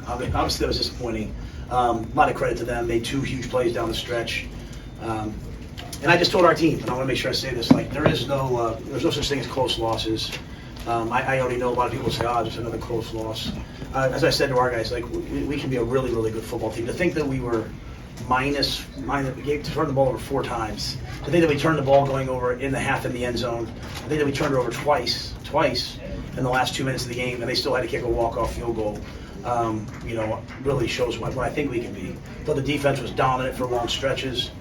I mean, obviously that was disappointing. A lot of credit to them. Made 2 huge plays down the stretch. And I just told our team, and I want to make sure I say this, like there's no such thing as close losses. I already know a lot of people say, just another close loss. As I said to our guys, like we can be a really, really good football team. To think that we were minus, we turned the ball over 4 times. To think that we turned the ball going over in the half in the end zone. I think that we turned it over twice in the last 2 minutes of the game, and they still had to kick a walk-off field goal. Really shows what I think we can be. But the defense was dominant for long stretches.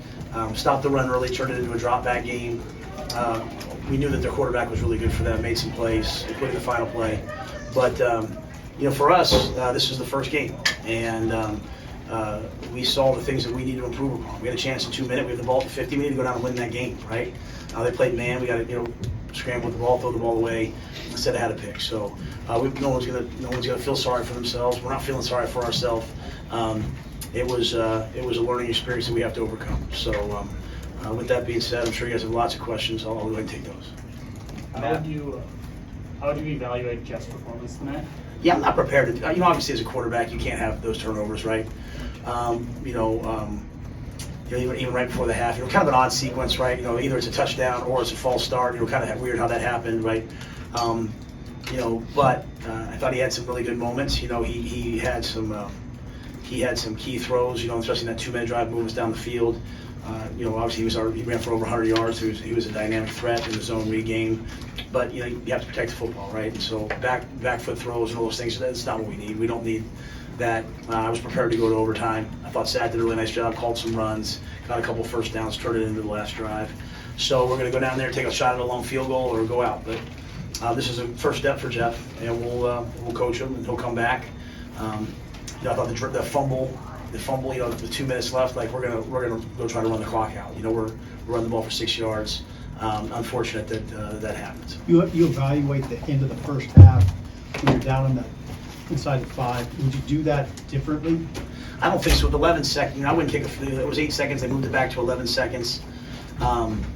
Stopped the run early, turned it into a drop-back game. We knew that their quarterback was really good for them, made some plays, including the final play. But, for us, this is the first game. And we saw the things that we need to improve upon. We had a chance in 2 minutes. We have the ball at 50. We need to go down and win that game, right? They played man. We got to, scramble with the ball, throw the ball away, instead of had a pick. So no one's gonna feel sorry for themselves. We're not feeling sorry for ourselves. It was a learning experience that we have to overcome. So with that being said, I'm sure you guys have lots of questions. I'll go ahead and take those. How would you evaluate Jeff's performance tonight? Yeah, I'm not prepared to. Obviously as a quarterback, you can't have those turnovers, right? Even right before the half, kind of an odd sequence, right? Either it's a touchdown or it's a false start. Kind of weird how that happened, right? But I thought he had some really good moments. He had some key throws. Especially in that 2-minute drive, moving us down the field. Obviously he ran for over 100 yards. He was a dynamic threat in the zone read game. But you have to protect the football, right? And so back foot throws and all those things. That's not what we need. We don't need that. I was prepared to go to overtime. I thought Sad did a really nice job, called some runs, got a couple first downs, turned it into the last drive. So we're going to go down there, take a shot at a long field goal, or go out. But this is a first step for Jeff, and we'll coach him, and he'll come back. I thought the fumble, the 2 minutes left, like we're gonna go try to run the clock out. We're running the ball for 6 yards. Unfortunate that happens. You evaluate the end of the first half when you're down in the inside the 5. Would you do that differently? I don't think so. With 11 seconds, I wouldn't kick it was 8 seconds. They moved it back to 11 seconds. Obviously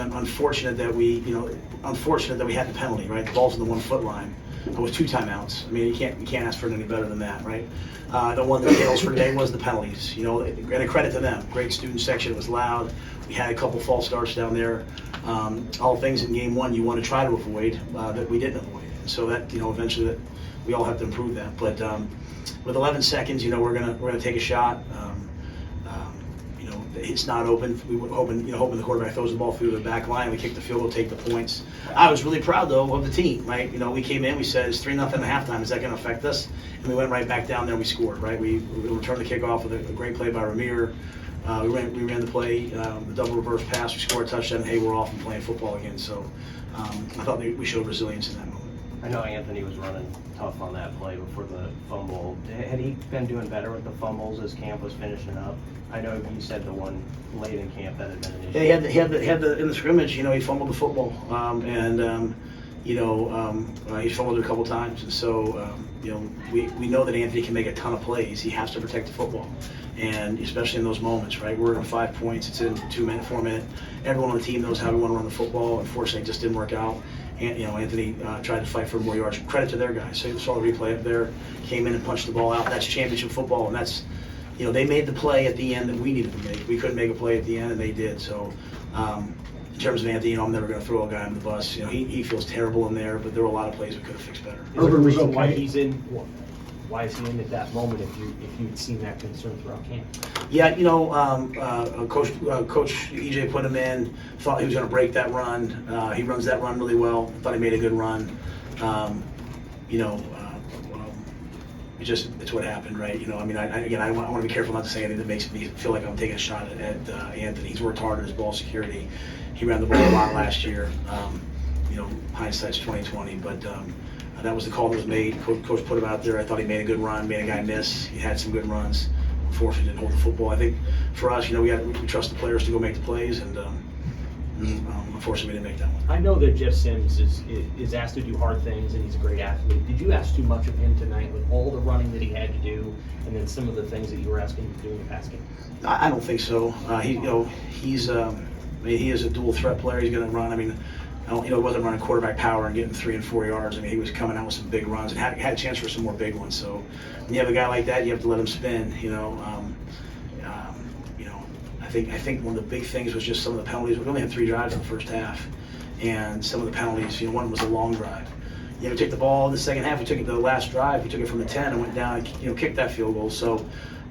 unfortunate that we had the penalty, right? The ball's in the 1-foot line. With 2 timeouts. I mean, you can't ask for it any better than that, right? The one that fails for today was the penalties. And a credit to them. Great student section. It was loud. We had a couple false starts down there. All things in game 1 you want to try to avoid that we didn't avoid. And so that eventually that we all have to improve that. But with 11 seconds, we're gonna take a shot. It's not open. We were hoping the quarterback throws the ball through the back line. We kick the field goal, take the points. I was really proud though of the team, right? We came in, we said it's 3-0 at halftime. Is that going to affect us? And we went right back down there. And we scored, right? We returned the kickoff with a great play by Ramir. We ran the play, the double reverse pass. We scored a touchdown. Hey, we're off and playing football again. So I thought we showed resilience in that moment. I know Anthony was running tough on that play before the fumble. Had he been doing better with the fumbles as camp was finishing up? I know you said the one late in camp that had been an issue. Yeah, he had the in the scrimmage. He fumbled the football, he fumbled it a couple times, and so we know that Anthony can make a ton of plays. He has to protect the football, and especially in those moments, right? We're in 5 points. It's in 2 minute, 4 minute. Everyone on the team knows how we want to run the football. Unfortunately, it just didn't work out. And Anthony tried to fight for more yards. Credit to their guys. So you saw the replay up there. Came in and punched the ball out. That's championship football, and that's. They made the play at the end that we needed to make. We couldn't make a play at the end, and they did. So, in terms of Anthony, I'm never going to throw a guy under the bus. He feels terrible in there, but there were a lot of plays we could have fixed better. Is there a reason why he's in? Why is he in at that moment? If you'd seen that concern throughout camp? Yeah, Coach EJ put him in. Thought he was going to break that run. He runs that run really well. Thought he made a good run. It's what happened, right? I want to be careful not to say anything that makes me feel like I'm taking a shot at Anthony. He's worked hard at his ball security. He ran the ball a lot last year. Hindsight's 2020, but that was the call that was made. Coach put him out there. I thought he made a good run, made a guy miss. He had some good runs. Unfortunately, didn't hold the football. I think for us, we trust the players to go make the plays, and unfortunately, we didn't make that one. I know that Jeff Sims is asked to do hard things, and he's a great athlete. Did you ask too much of him tonight with all the running that he had to do, and then some of the things that you were asking him to do in the pass game? I don't think so. He is a dual threat player. He's going to run. He wasn't running quarterback power and getting 3 and 4 yards. I mean, he was coming out with some big runs and had a chance for some more big ones. So when you have a guy like that, you have to let him spin. I think one of the big things was just some of the penalties. We only had 3 drives in the first half, and some of the penalties. One was a long drive. We took the ball in the second half. We took it to the last drive. We took it from the 10 and went down and kicked that field goal. So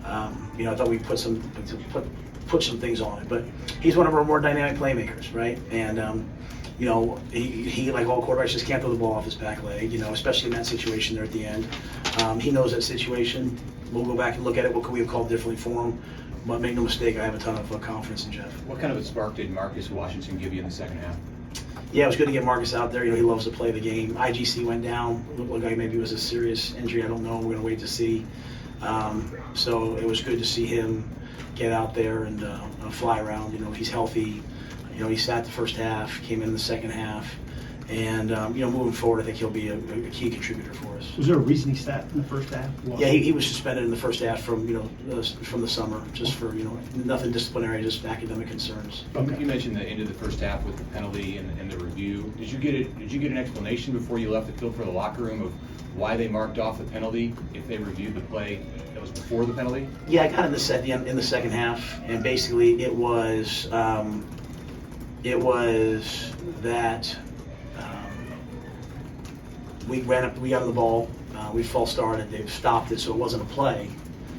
I thought we put some things on it. But he's one of our more dynamic playmakers, right? And he like all quarterbacks just can't throw the ball off his back leg. Especially in that situation there at the end. He knows that situation. We'll go back and look at it. What could we have called differently for him? But make no mistake, I have a ton of confidence in Jeff. What kind of a spark did Marcus Washington give you in the second half? Yeah, it was good to get Marcus out there. He loves to play the game. IGC went down. Looked like maybe it was a serious injury. I don't know. We're going to wait to see. So it was good to see him get out there and fly around. He's healthy. He sat the first half, came in the second half. And, moving forward, I think he'll be a key contributor for us. Was there a reason he sat in the first half? Yeah, he was suspended in the first half from the summer, just for, nothing disciplinary, just academic concerns. You mentioned the end of the first half with the penalty and the review. Did you get an explanation before you left the field for the locker room of why they marked off the penalty if they reviewed the play that was before the penalty? Yeah, I got in the second half, and basically it was that we got on the ball, we false started, they stopped it, so it wasn't a play.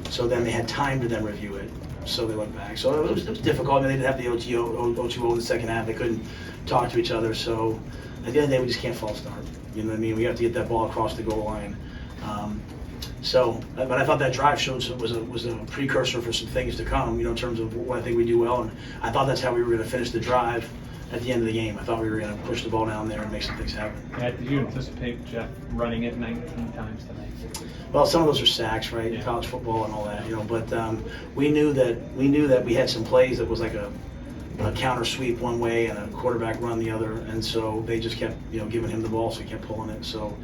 So then they had time to then review it, so they went back. So it was difficult. I mean, they didn't have the O2O in the second half. They couldn't talk to each other. So at the end of the day, we just can't false start. You know what I mean? We have to get that ball across the goal line. But I thought that drive was a precursor for some things to come, in terms of what I think we do well. And I thought that's how we were going to finish the drive at the end of the game. I thought we were going to push the ball down there and make some things happen. Did you anticipate Jeff running it 19 times tonight? Well, some of those are sacks, right? Yeah. College football and all that, But we knew that we had some plays that was like a counter sweep one way and a quarterback run the other, and so they just kept giving him the ball, so he kept pulling it. So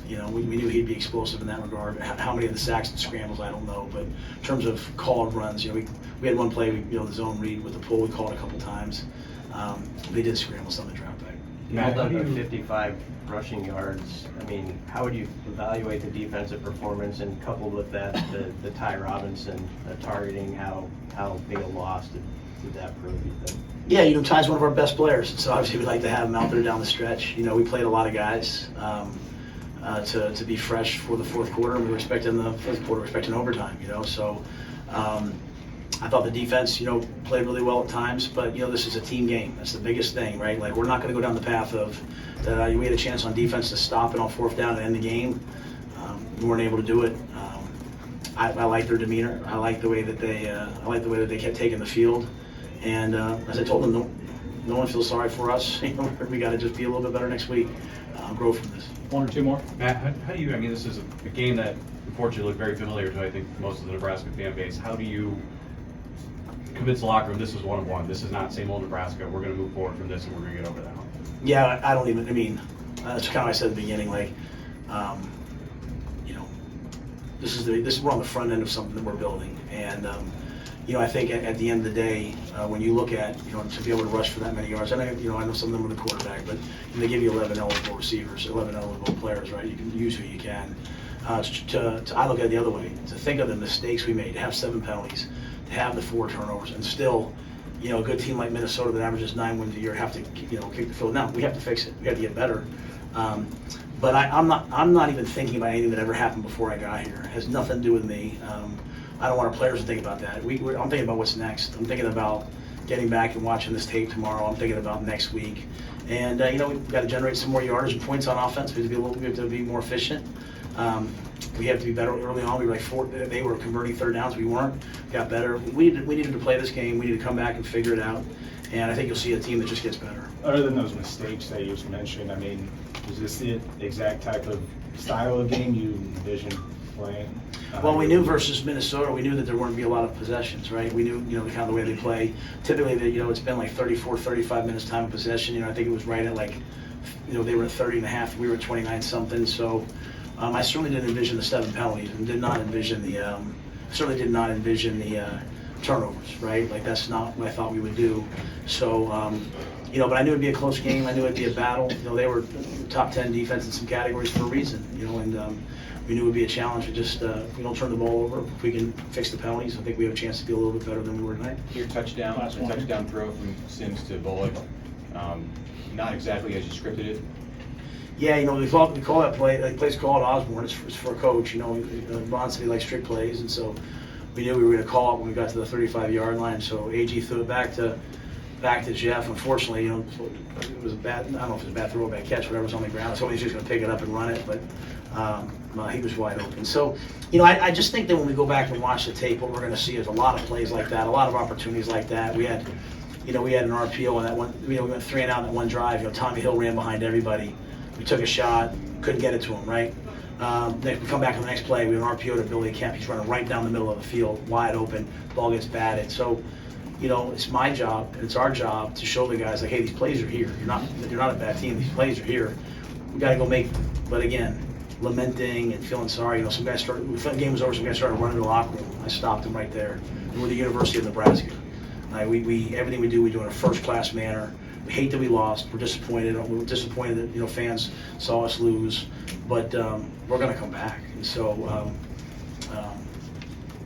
we knew he'd be explosive in that regard. How many of the sacks and scrambles, I don't know, but in terms of called runs, we had one play, the zone read with the pull, we called a couple times. They did scramble some of the drop back. Matt, how do you 55 rushing yards? I mean, how would you evaluate the defensive performance, and coupled with that, the Ty Robinson targeting? How big a loss did that prove, you think? Yeah, Ty's one of our best players, so obviously we'd like to have him out there down the stretch. We played a lot of guys to be fresh for the fourth quarter, and we were expecting the fifth quarter, expecting overtime. So I thought the defense, played really well at times, but this is a team game. That's the biggest thing, right? Like, we're not going to go down the path of that. We had a chance on defense to stop it on fourth down and end the game. We weren't able to do it. I like their demeanor. I like the way that they kept taking the field. And as I told them, no one feels sorry for us. We got to just be a little bit better next week. Grow from this. One or two more? Matt, how do you, this is a game that unfortunately looked very familiar to, I think, most of the Nebraska fan base. How do you convince the locker room this is 1-1? This is not same old Nebraska. We're going to move forward from this and we're going to get over that hump. Yeah, that's kind of what I said at the beginning. Like, we're on the front end of something that we're building. And, I think at the end of the day, when you look at, to be able to rush for that many yards, and I know some of them are the quarterback, but they give you 11 eligible receivers, 11 eligible players, right? You can use who you can. I look at it the other way, to think of the mistakes we made, to have 7 penalties, to have the 4 turnovers, and still, a good team like Minnesota that averages 9 wins a year have to, kick the field. Now, we have to fix it. We have to get better. But I'm not even thinking about anything that ever happened before I got here. It has nothing to do with me. I don't want our players to think about that. I'm thinking about what's next. I'm thinking about getting back and watching this tape tomorrow. I'm thinking about next week. And, we've got to generate some more yardage and points on offense. We have to be more efficient. We have to be better early on. We were they were converting third downs. We weren't. Got better. We needed to play this game. We need to come back and figure it out. And I think you'll see a team that just gets better. Other than those mistakes that you just mentioned, was this the exact type of style of game you envisioned playing? Well, we knew versus Minnesota, we knew that there weren't going to be a lot of possessions, right? We knew, the kind of the way they play. Typically, it's been like 34, 35 minutes time of possession. I think it was right at like, they were at 30 and a half, we were at 29 something. So I certainly didn't envision the 7 penalties and did not envision the turnovers, right? Like, that's not what I thought we would do. So, But I knew it'd be a close game. I knew it'd be a battle. They were top 10 defense in some categories for a reason. And we knew it would be a challenge. If we don't turn the ball over, if we can fix the penalties, I think we have a chance to be a little bit better than we were tonight. Your touchdown, Last the one. touchdown throw from Sims to Bullock, not exactly as you scripted it. Yeah, we call that play. That play's called Osborne. It's for a coach. Ron said he likes strict plays, and so we knew we were going to call it when we got to the 35-yard line. So AG threw it back to Jeff. Unfortunately, it was a bad. I don't know if it was a bad throw, a bad catch, whatever was on the ground. So he's just going to pick it up and run it, but he was wide open. So, I just think that when we go back and watch the tape, what we're going to see is a lot of plays like that, a lot of opportunities like that. We had an RPO on that one. We went 3 and out in that one drive. Tommy Hill ran behind everybody. We took a shot, couldn't get it to him, right? Then we come back on the next play. We have an RPO to Billy Kemp. He's running right down the middle of the field, wide open. Ball gets batted. So, it's my job and it's our job to show the guys like, hey, these plays are here. You're not a bad team. These plays are here. We got to go make them. But again, lamenting and feeling sorry. Some guys started. We thought the game was over. Some guys started running to the locker room. I stopped them right there. We're the University of Nebraska. We everything we do in a first-class manner. We hate that we lost. We're disappointed. We're disappointed that fans saw us lose, but we're going to come back. And so,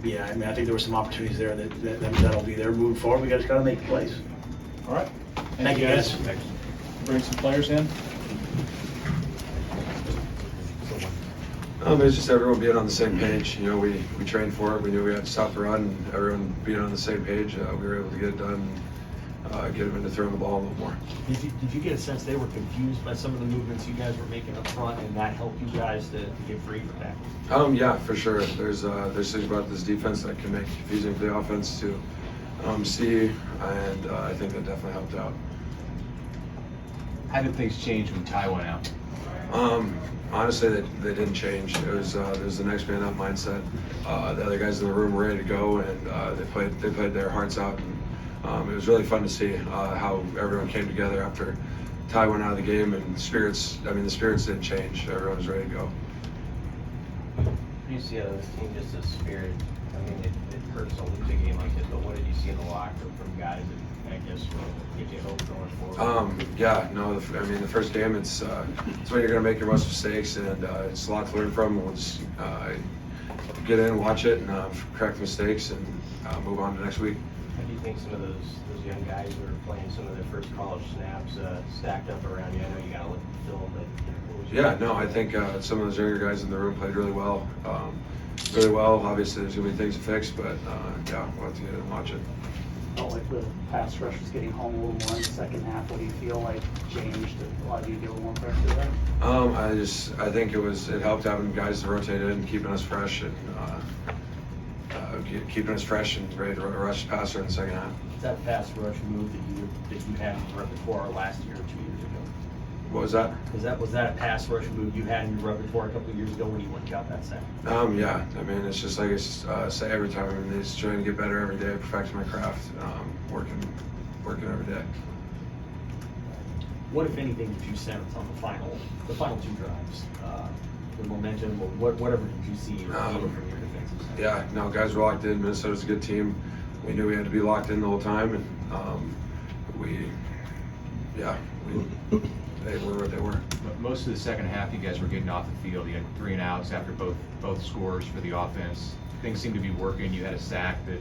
I think there were some opportunities there that'll be there moving forward. We just got to make the plays. All right. Thank you, guys. Bring some players in. It's just everyone being on the same page. We trained for it. We knew we had to stop the run, and everyone being on the same page. We were able to get it done, get them into throwing the ball a little more. Did you get a sense they were confused by some of the movements you guys were making up front, and that helped you guys to get free for that? Yeah, for sure. There's things about this defense that can make it confusing for the offense to see, and I think that definitely helped out. How did things change when Ty went out? Honestly, they didn't change. It was the next man up mindset. The other guys in the room were ready to go, and they played their hearts out. And it was really fun to see how everyone came together after Ty went out of the game, and the spirits didn't change. Everyone was ready to go. You see how this team just a spirit. It hurts to lose a game like this, but what did you see in the locker room from guys that I guess will give you hope going forward? The first game, it's when you're going to make your most mistakes, and it's a lot to learn from. We'll just get in, watch it, and correct mistakes, and move on to next week. How do you think some of those young guys who are playing some of their first college snaps stacked up around you? I know you got to look at the film, but what was your I think some of those younger guys in the room played really well. Obviously, there's going to be things to fix, but we'll have to get in and watch it. Felt like the pass rush was getting home a little more in the second half. What do you feel like changed that allowed you to get a little more pressure there? I think it helped having guys that rotated and keeping us fresh and ready to rush passer in the second half. Is that pass rush move that you had in your repertoire last year or 2 years ago? What was that? Was that a pass rush move you had in your repertoire a couple of years ago when you went and got that sack? It's just like I say every time. It's trying to get better every day, perfecting my craft, working every day. What, if anything, did you sense on the final 2 drives? The momentum, or whatever did you see or feel from your defensive side? Guys were locked in. Minnesota's a good team. We knew we had to be locked in the whole time, and they were what they were. But most of the second half, you guys were getting off the field. You had 3 and outs after both scores for the offense. Things seemed to be working. You had a sack that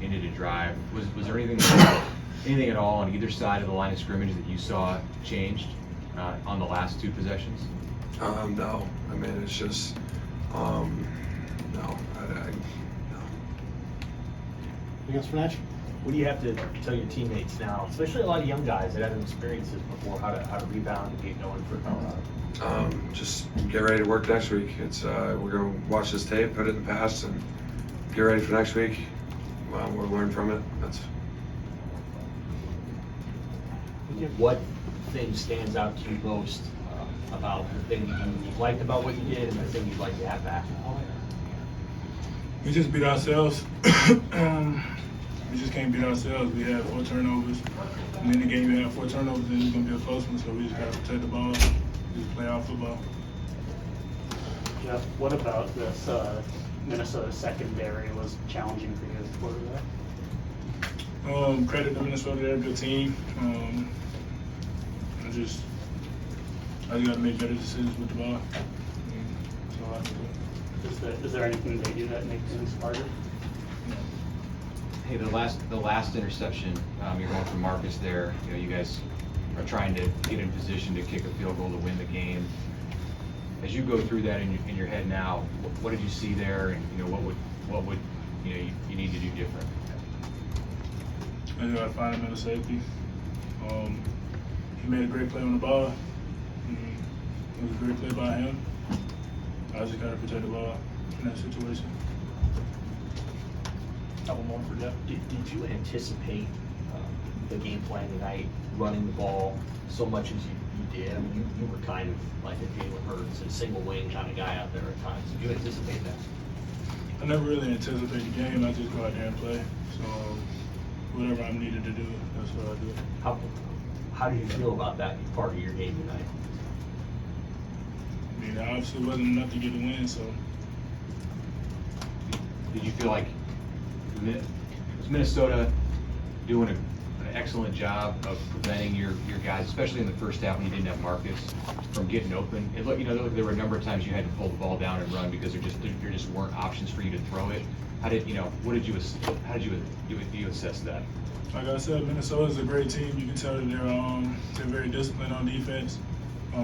ended a drive. Was there anything at all on either side of the line of scrimmage that you saw changed on the last 2 possessions? No. It's just no. No. Anything else for Natch? What do you have to tell your teammates now, especially a lot of young guys that haven't experienced this before, how to rebound and get going for Colorado? Just get ready to work next week. We're going to watch this tape, put it in the past, and get ready for next week. We'll learn from it. What thing stands out to you most about the thing you liked about what you did and the thing you'd like to have back? We just beat ourselves. We just can't beat ourselves. We had 4 turnovers. And in the game, you have 4 turnovers, and it's going to be a close one, so we just got to protect the ball, just play our football. Jeff, what about this Minnesota secondary was challenging for you as a quarterback? Credit to Minnesota, they're a good team. I just got to make better decisions with the ball. That's all I can do. Is there anything they do that makes things harder? Hey, the last interception, you're going for Marcus there. You know, you guys are trying to get in position to kick a field goal to win the game. As you go through that in your head now, what did you see there, and you know what would you need to do different? I just got to find him in the safety. He made a great play on the ball. It was a great play by him. I just got to protect the ball in that situation. Couple more for Jeff. Did you anticipate the game plan tonight, running the ball so much as you did? I mean, you were kind of like a Jalen Hurts, a single wing kind of guy out there at times. Did you anticipate that? I never really anticipate the game. I just go out there and play. So whatever I'm needed to do, that's what I do. How do you feel about that part of your game tonight? I mean, obviously wasn't enough to get the win, so. Did you feel like was Minnesota doing an excellent job of preventing your guys, especially in the first half when you didn't have Marcus, from getting open? It looked, there were a number of times you had to pull the ball down and run because there just weren't options for you to throw it. How did you assess that? Like I said, Minnesota's a great team. You can tell that they're very disciplined on defense.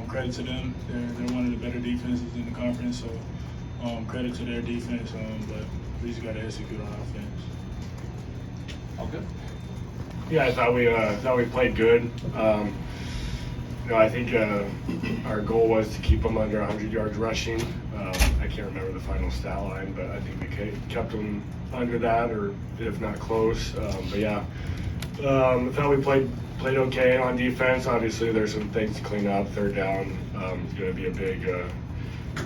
Credit to them. They're one of the better defenses in the conference. So credit to their defense. But we just got to execute on offense. All good. Yeah, I thought we played good. I think our goal was to keep them under 100 yards rushing. I can't remember the final stat line, but I think we kept them under that, or if not close. But yeah, I thought we played okay on defense. Obviously, there's some things to clean up. Third down is going to be a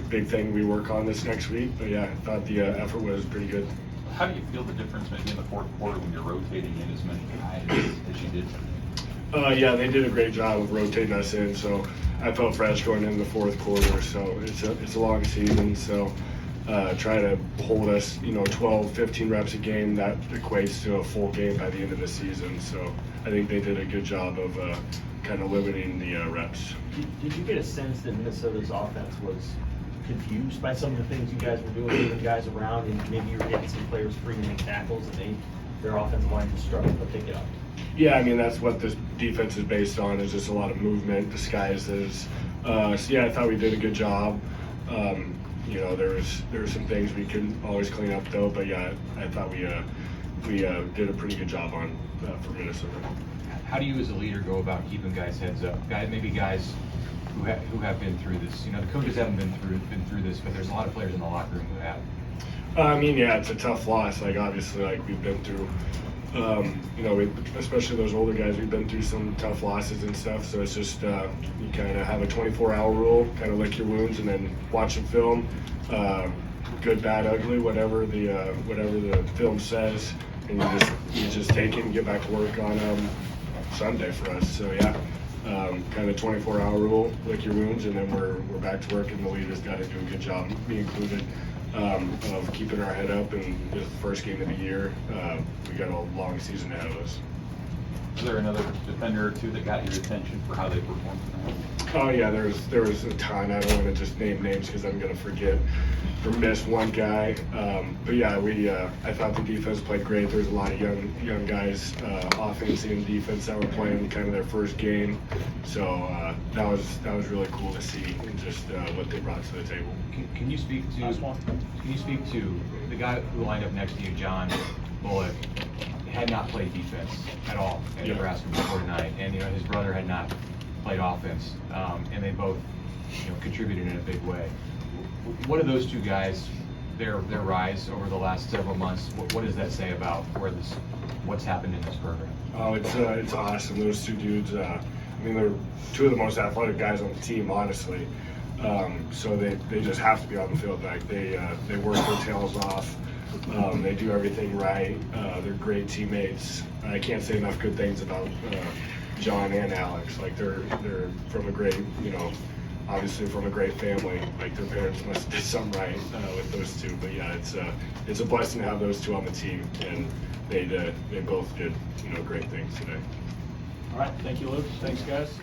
big thing we work on this next week. But yeah, I thought the effort was pretty good. How do you feel the difference maybe in the fourth quarter when you're rotating in as many guys as you did? Yeah, they did a great job of rotating us in, so I felt fresh going into the fourth quarter. So it's a long season, so try to hold us, 12, 15 reps a game. That equates to a full game by the end of the season. So I think they did a good job of kind of limiting the reps. Did you get a sense that Minnesota's offense was confused by some of the things you guys were doing, moving guys around, and maybe you were getting some players free to make tackles, and their offensive line just struggled to pick it up? Yeah, I mean, that's what this defense is based on, is just a lot of movement, disguises. So yeah, I thought we did a good job. There were some things we couldn't always clean up though, but yeah, I thought we did a pretty good job for Minnesota. How do you as a leader go about keeping guys' heads up? Guys who have been through this. The coaches haven't been through this, but there's a lot of players in the locker room who have. I mean, yeah, it's a tough loss. Obviously, we've been through, especially those older guys, we've been through some tough losses and stuff. So it's just, you kind of have a 24-hour rule, kind of lick your wounds and then watch the film. Good, bad, ugly, whatever the film says, and you just take it and get back to work on Sunday for us. So yeah. Kind of 24-hour rule, lick your wounds, and then we're back to work, and the leaders got to do a good job, me included, of keeping our head up. And this is the first game of the year. We got a long season ahead of us. Was there another defender or two that got your attention for how they performed tonight? Oh yeah, there was a ton. I don't want to just name names because I'm going to forget or miss one guy. But yeah, I thought the defense played great. There's a lot of young guys, offense and defense, that were playing kind of their first game. So that was really cool to see, and just what they brought to the table. Can you speak to the guy who lined up next to you, John Bullock? Had not played defense at all at Nebraska before tonight, and his brother had not played offense, and they both contributed in a big way. What are those two guys, their rise over the last several months? What does that say about what's happened in this program? Oh, it's awesome. Those two dudes. They're two of the most athletic guys on the team, honestly. So they just have to be on the field. They work their tails off. They do everything right. They're great teammates. I can't say enough good things about John and Alex. They're from a great, obviously from a great family. Their parents must have did something right with those two. But yeah, it's a blessing to have those two on the team, and they both did great things today. All right, thank you, Luke. Thanks, guys.